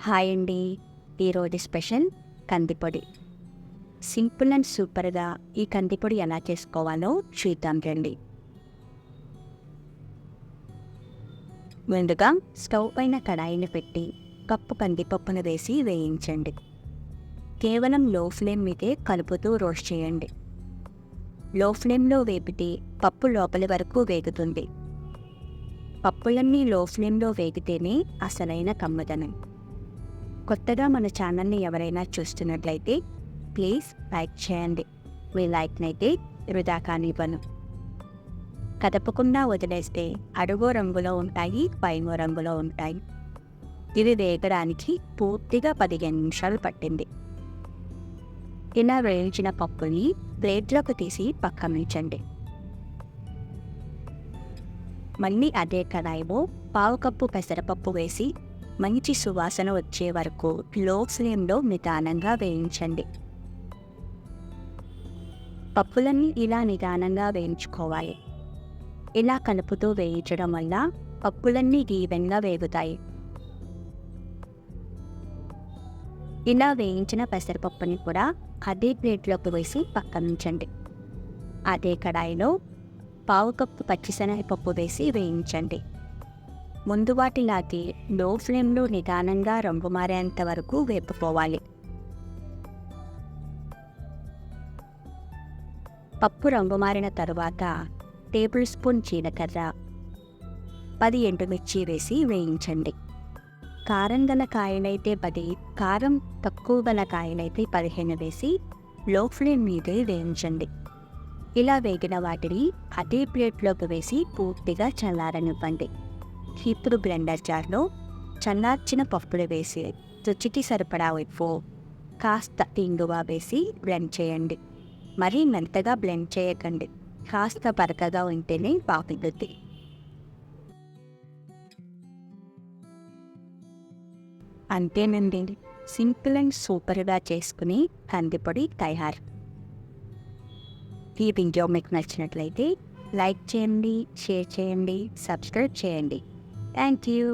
Hi అండి. ఈరోజు special కందిపొడి. Simple and సూపర్గా ఈ కందిపొడి ఎలా చేసుకోవాలో చూద్దాం రండి. ముందుగా స్టవ్ పైన కడాయిని పెట్టి కప్పు కందిపప్పును వేసి వేయించండి. కేవలం లో ఫ్లేమ్ మీదే కలుపుతూ రోస్ట్ చేయండి. లో ఫ్లేమ్లో వేపితే పప్పు లోపలి వరకు వేగుతుంది. పప్పులన్నీ లో ఫ్లేమ్లో వేగితేనే అసలైన కమ్మదనం. కొత్తగా మన ఛానల్ని ఎవరైనా చూస్తున్నట్లయితే ప్లీజ్ లైక్ చేయండి. మీ లైక్నైతే వృధా కానివ్వను. కదపకుండా వదిలేస్తే అడుగో రంగులో ఉంటాయి, పైనో రంగులో ఉంటాయి. ఇవి వేగడానికి పూర్తిగా 15 నిమిషాలు పట్టింది. ఇలా వేయించిన పప్పుని ప్లేట్లోకి తీసి పక్కనుంచండి. మళ్ళీ అదే కడాయిలో పావు కప్పు పెసరపప్పు వేసి మంచి సువాసన వచ్చే వరకు లో ఫ్లేమ్లో నిదానంగా వేయించండి. పప్పులన్నీ ఇలా నిదానంగా వేయించుకోవాలి. ఇలా కలుపుతూ వేయించడం వల్ల పప్పులన్నీ ఈవెన్గా వేగుతాయి. ఇలా వేయించిన పెసరపప్పుని కూడా అదే ప్లేట్లోకి వేసి పక్కనుంచండి. అదే కడాయిలో పావు కప్పు పచ్చిశనగపప్పు వేసి వేయించండి. ముందు వాటిలాగే లో ఫ్లేమ్లో నిదానంగా రంగు మారేంత వరకు వేపుకోవాలి. పప్పు రంగు మారిన తరువాత టేబుల్ స్పూన్ జీలకర్ర, 10 ఎండుమిర్చి వేసి వేయించండి. కారం గల కాయలైతే 10, కారం తక్కువ గల కాయలైతే 15 వేసి లో ఫ్లేమ్ మీదే వేయించండి. ఇలా వేగిన వాటిని అదే ప్లేట్లోకి వేసి పూర్తిగా చల్లారనివ్వండి. ఇప్పుడు బ్లెండర్ జార్లో చల్లార్చిన పప్పులు వేసి రుచికి సరిపడా ఉప్పు, కాస్త ఇంగువ వేసి బ్లెండ్ చేయండి. మరీ మెత్తగా బ్లెండ్ చేయకండి. కాస్త బరకగా ఉంటేనే బాగుంటుంది. అంతేనండి, సింపుల్ అండ్ సూపర్గా చేసుకుని కందిపొడి తయారు. ఈ వీడియో మీకు నచ్చినట్లయితే లైక్ చేయండి, షేర్ చేయండి, సబ్స్క్రైబ్ చేయండి. Thank you.